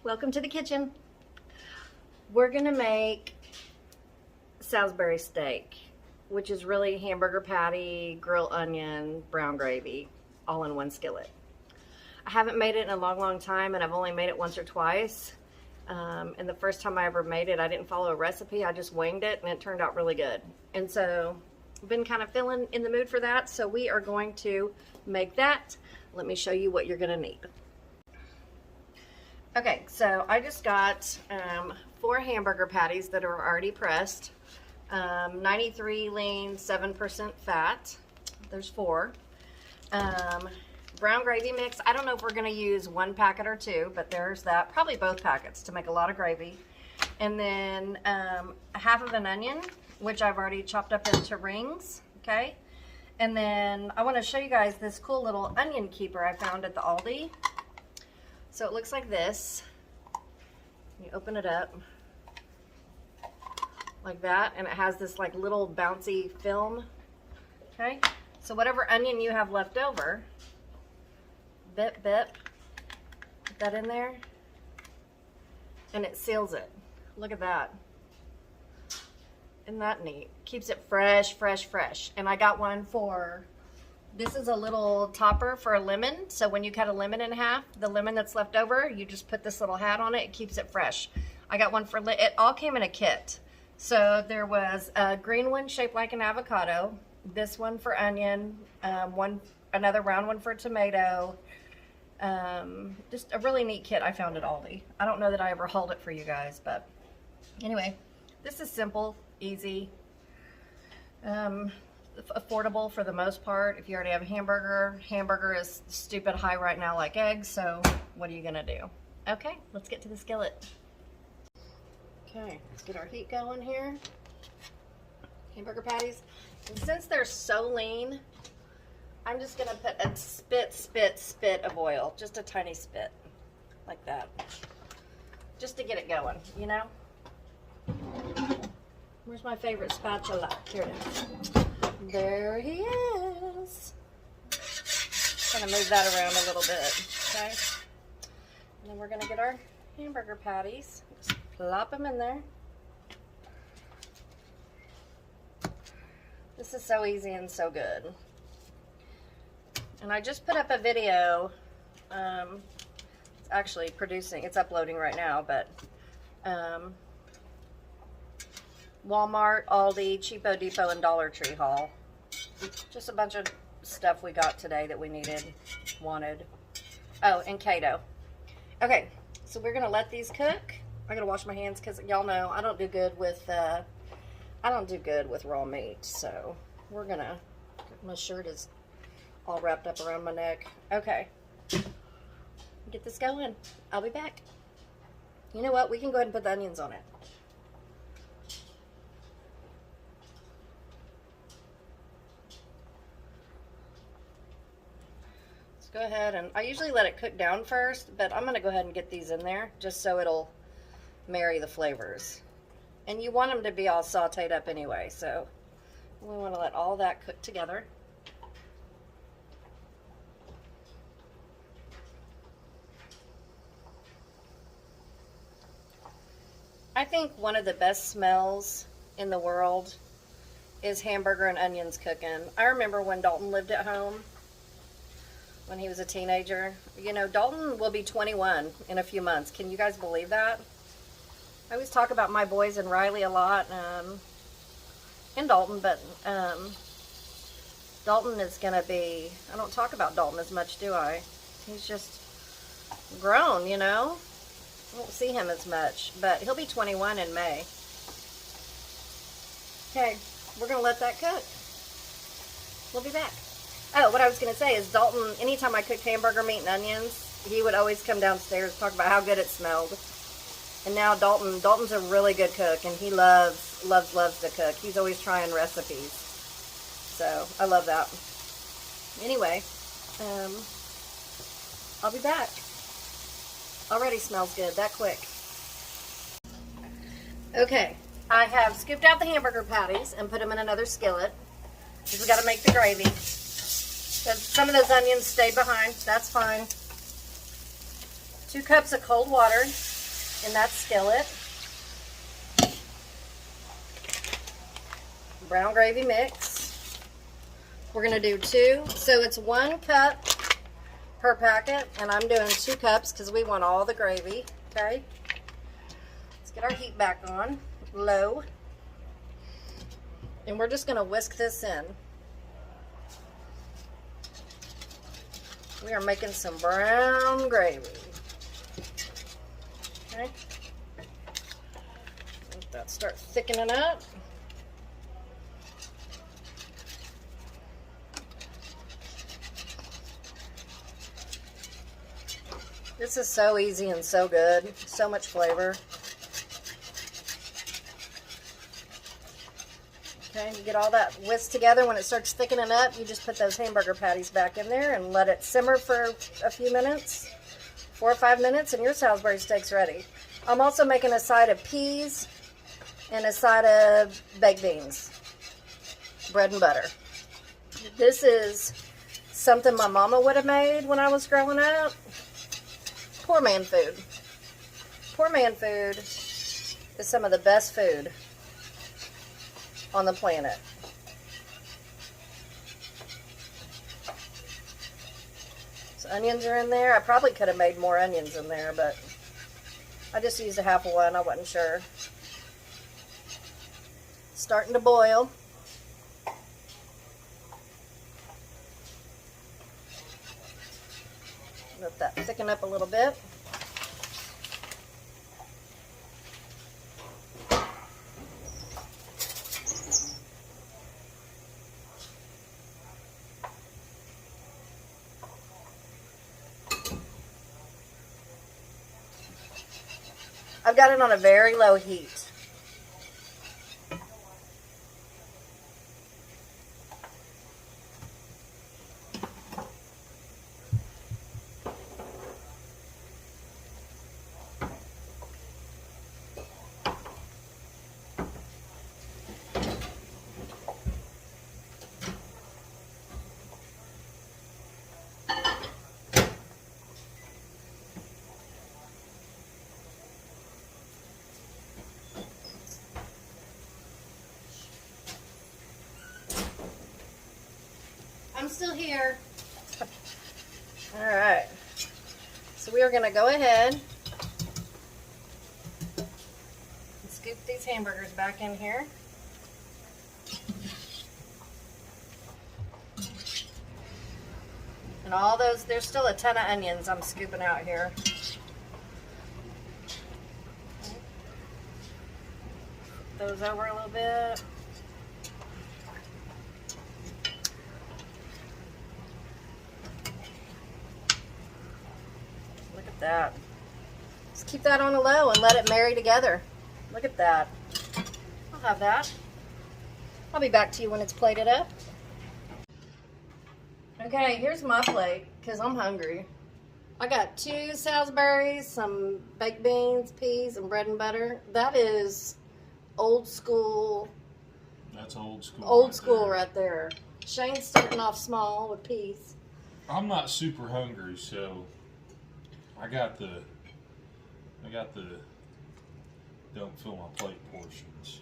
Welcome to the kitchen. We're gonna make Salisbury steak, which is really hamburger patty, grilled onion, brown gravy, all in one skillet. I haven't made it in a long time, and I've only made it once or twice. And the first time I ever made it, I didn't follow a recipe. I just winged it, and it turned out really good. And so I've been kind of feeling in the mood for that, so we are going to make that. Let me show you what you're gonna need. Okay, so I just got 4 hamburger patties that are already pressed. 93 lean, 7% fat. There's 4. Brown gravy mix. I don't know if we're going to use 1 packet or 2, but there's that. Probably both packets to make a lot of gravy. And then half of an onion, which I've already chopped up into rings. Okay. And then I want to show you guys this cool little onion keeper I found at the Aldi. So it looks like this. You open it up like that, and it has this like little bouncy film. Okay, so whatever onion you have left over, put that in there, and it seals it. Look at that. Isn't that neat? Keeps it fresh. And I got one for, this is a little topper for a lemon. So when you cut a lemon in half, the lemon that's left over, you just put this little hat on it. It keeps it fresh. I got one for, it all came in a kit. So there was a green one shaped like an avocado, this one for onion, another round one for tomato. Just a really neat kit I found at Aldi. I don't know that I ever hauled it for you guys, but anyway, this is simple, easy. Affordable for the most part. If you already have a hamburger is stupid high right now like eggs, so what are you gonna do? Okay, let's get to the skillet. Okay, let's get our heat going here. Hamburger patties. And since they're so lean, I'm just gonna put a spit of oil, just a tiny spit like that, just to get it going, you know. Where's my favorite spatula? Here it is. There he is. Gonna move that around a little bit, okay? And then we're gonna get our hamburger patties. Just plop them in there. This is so easy and so good. And I just put up a video. It's actually producing, it's uploading right now, but Walmart, Aldi, Cheapo Depot, and Dollar Tree haul. Just a bunch of stuff we got today that we wanted. Oh, and Cato. Okay, so we're gonna let these cook. I gotta wash my hands because y'all know I don't do good with raw meat. So we're gonna. My shirt is all wrapped up around my neck. Okay, get this going. I'll be back. You know what? We can go ahead and put the onions on it. Go ahead, and I usually let it cook down first, but I'm going to go ahead and get these in there just so it'll marry the flavors. And you want them to be all sauteed up anyway, so we want to let all that cook together. I think one of the best smells in the world is hamburger and onions cooking. I remember when Dalton lived at home, when he was a teenager. You know, Dalton will be 21 in a few months. Can you guys believe that? I always talk about my boys and Riley a lot, and Dalton, but Dalton is gonna be, I don't talk about Dalton as much, do I? He's just grown, you know? I won't see him as much, but he'll be 21 in May. Okay, we're gonna let that cook. We'll be back. Oh, what I was going to say is Dalton, anytime I cooked hamburger meat and onions, he would always come downstairs and talk about how good it smelled. And now Dalton's a really good cook, and he loves to cook. He's always trying recipes. So, I love that. Anyway, I'll be back. Already smells good, that quick. Okay, I have scooped out the hamburger patties and put them in another skillet, because we got to make the gravy. Some of those onions stayed behind. That's fine. 2 cups of cold water. in that skillet. Brown gravy mix. We're gonna do 2, so it's 1 cup per packet, and I'm doing 2 cups because we want all the gravy, okay? Let's get our heat back on, low. And we're just gonna whisk this in. We are making some brown gravy. Okay. Let that start thickening up. This is so easy and so good. So much flavor. Okay, you get all that whisked together. When it starts thickening up, you just put those hamburger patties back in there and let it simmer for a few minutes, 4 or 5 minutes, and your Salisbury steak's ready. I'm also making a side of peas and a side of baked beans, bread and butter. This is something my mama would have made when I was growing up. Poor man food. Poor man food is some of the best food on the planet. So onions are in there. I probably could have made more onions in there, but I just used a half of one. I wasn't sure. Starting to boil. Let that thicken up a little bit. I've got it on a very low heat. I'm still here. All right. So we are going to go ahead and scoop these hamburgers back in here. And all those, there's still a ton of onions I'm scooping out here. Flip those over a little bit. Look at that. Just keep that on a low and let it marry together. Look at that. I'll have that. I'll be back to you when it's plated up. Okay, here's my plate because I'm hungry. I got 2 Salisburys, some baked beans, peas, and bread and butter. That is old school. That's old school. Old school right there. Shane's starting off small with peas. I'm not super hungry, so I got the don't fill my plate portions.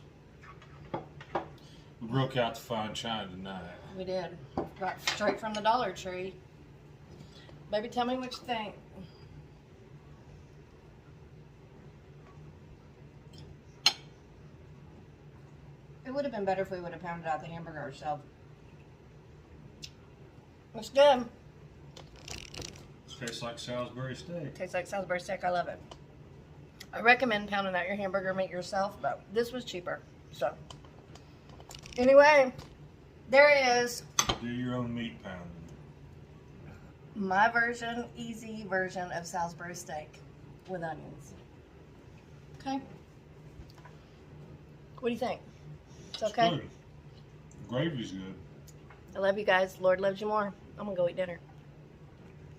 We broke out the fine china tonight. We did. Right straight from the Dollar Tree. Baby, tell me what you think. It would have been better if we would have pounded out the hamburger ourselves. It's good. Tastes like Salisbury steak. Tastes like Salisbury steak. I love it. I recommend pounding out your hamburger meat yourself, but this was cheaper. So, anyway, there it is. Do your own meat pounding. My version, easy version of Salisbury steak with onions. Okay. What do you think? It's okay? Good. Gravy's good. I love you guys. Lord loves you more. I'm going to go eat dinner.